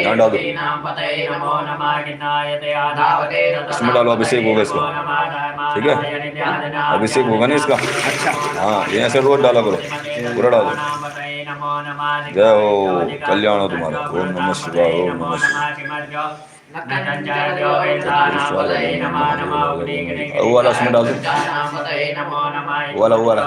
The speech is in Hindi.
यहाँ डाल दो इसमें डालो अभिषेक होगा इसका ठीक है अभिषेक होगा ना इसका अच्छा हाँ ये ऐसे रोज डाला करो पूरा डालो जय हो कल्याण हो तुम्हारा ओम नमः शिवाय ओम नमः शिवाय वो वाला उसमें डाल दो वो वाला